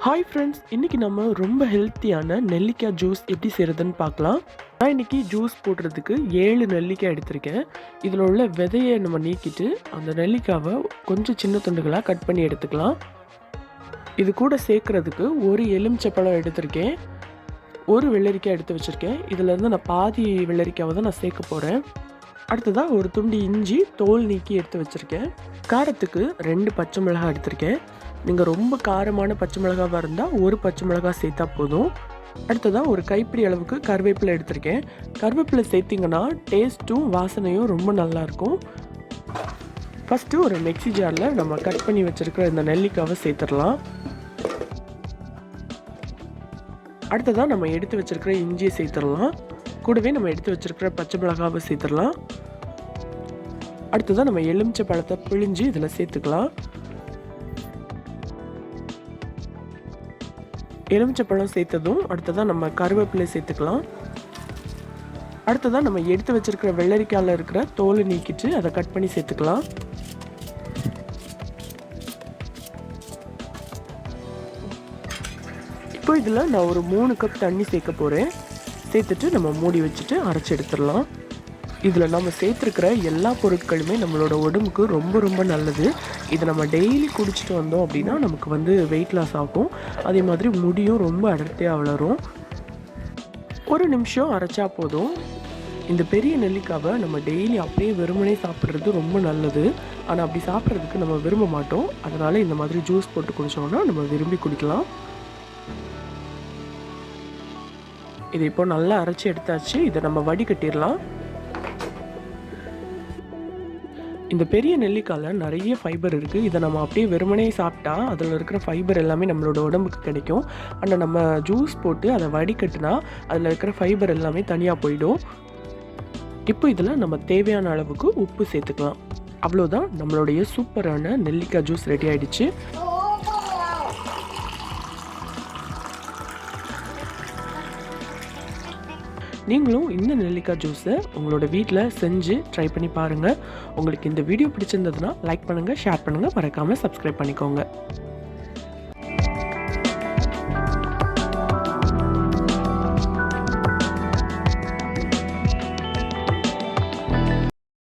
Hi friends, இன்றைக்கி நம்ம ரொம்ப ஹெல்த்தியான நெல்லிக்காய் ஜூஸ் எப்படி செய்கிறதுன்னு பார்க்கலாம். நான் இன்றைக்கி ஜூஸ் போடுறதுக்கு 7 நெல்லிக்காய் எடுத்திருக்கேன். இதில் உள்ள விதையை நம்ம நீக்கிட்டு அந்த நெல்லிக்காவை கொஞ்சம் சின்ன துண்டுகளாக கட் பண்ணி எடுத்துக்கலாம். இது கூட சேர்க்குறதுக்கு ஒரு எலுமிச்சப்பழம் எடுத்திருக்கேன், ஒரு வெள்ளரிக்காய் எடுத்து வச்சுருக்கேன். இதிலேருந்து நான் பாதி வெள்ளரிக்காவை தான் நான் சேர்க்க போகிறேன். அடுத்ததாக ஒரு துண்டு இஞ்சி தோல் நீக்கி எடுத்து வச்சுருக்கேன். காரத்துக்கு 2 பச்சை மிளகாய் எடுத்திருக்கேன். நீங்கள் ரொம்ப காரமான பச்சை மிளகாவாக இருந்தால் ஒரு பச்சை மிளகாய் சேர்த்தா போதும். அடுத்ததாக ஒரு கைப்பிடி அளவுக்கு கருவேப்பிலை எடுத்திருக்கேன். கருவேப்பிலை சேர்த்திங்கன்னா டேஸ்ட்டும் வாசனையும் ரொம்ப நல்லாயிருக்கும். ஃபஸ்ட்டு ஒரு மிக்ஸி ஜாரில் நம்ம கட் பண்ணி வச்சுருக்கிற இந்த நெல்லிக்காவை சேர்த்துடலாம். அடுத்ததாக நம்ம எடுத்து வச்சுருக்கிற இஞ்சியை சேர்த்துடலாம். கூடவே நம்ம எடுத்து வச்சுருக்கிற பச்சை மிளகாவை சேர்த்துடலாம். அடுத்ததாக நம்ம எலுமிச்சை பழத்தை பிழிஞ்சு இதில் சேர்த்துக்கலாம். எலுமிச்சை பழம் சேர்த்ததும் அடுத்ததாக நம்ம கருவேப்பிலை சேர்த்துக்கலாம். அடுத்ததாக நம்ம எடுத்து வச்சுருக்கிற வெள்ளரிக்காயில் இருக்கிற தோலை நீக்கிட்டு அதை கட் பண்ணி சேர்த்துக்கலாம். இப்போ இதில் நான் ஒரு 3 கப் தண்ணி சேர்க்க போகிறேன். சேர்த்துட்டு நம்ம மூடி வச்சுட்டு அரைச்சி எடுத்துடலாம். இதில் நம்ம சேர்த்துருக்கிற எல்லா பொருட்களுமே நம்மளோட உடம்புக்கு ரொம்ப ரொம்ப நல்லது. இதை நம்ம டெய்லி குடிச்சிட்டு வந்தோம் அப்படின்னா நமக்கு வெயிட் லாஸ் ஆகும். அதே மாதிரி முடியும் ரொம்ப அடர்த்தியாக வளரும். 1 நிமிஷம் அரைச்சா போதும். இந்த பெரிய நெல்லிக்காவை நம்ம டெய்லி அப்படியே வெறுமனே சாப்பிட்றது ரொம்ப நல்லது. ஆனால் அப்படி சாப்பிட்றதுக்கு நம்ம விரும்ப மாட்டோம். அதனால் இந்த மாதிரி ஜூஸ் போட்டு குடித்தோம்னா நம்ம விரும்பி குடிக்கலாம். இதை இப்போ நல்லா அரைச்சி எடுத்தாச்சு. இதை நம்ம வடிகட்டிடலாம். இந்த பெரிய நெல்லிக்காயில் நிறைய ஃபைபர் இருக்குது. இதை நம்ம அப்படியே வெறுமனே சாப்பிட்டா அதில் இருக்கிற ஃபைபர் எல்லாமே நம்மளோட உடம்புக்கு கிடைக்கும். ஆனால் நம்ம ஜூஸ் போட்டு அதை வடிகட்டினா அதில் இருக்கிற ஃபைபர் எல்லாமே தனியாக போயிடும். இப்போ இதில் நம்ம தேவையான அளவுக்கு உப்பு சேர்த்துக்கலாம். அவ்வளோதான், நம்மளுடைய சூப்பரான நெல்லிக்காய் ஜூஸ் ரெடி ஆகிடுச்சு. நீங்களும் இந்த நெல்லிக்காய் ஜூஸை உங்களோட வீட்டில் செஞ்சு ட்ரை பண்ணி பாருங்கள். உங்களுக்கு இந்த வீடியோ பிடிச்சிருந்ததுன்னா லைக் பண்ணுங்கள், ஷேர் பண்ணுங்கள், மறக்காமல் சப்ஸ்கிரைப் பண்ணிக்கோங்க.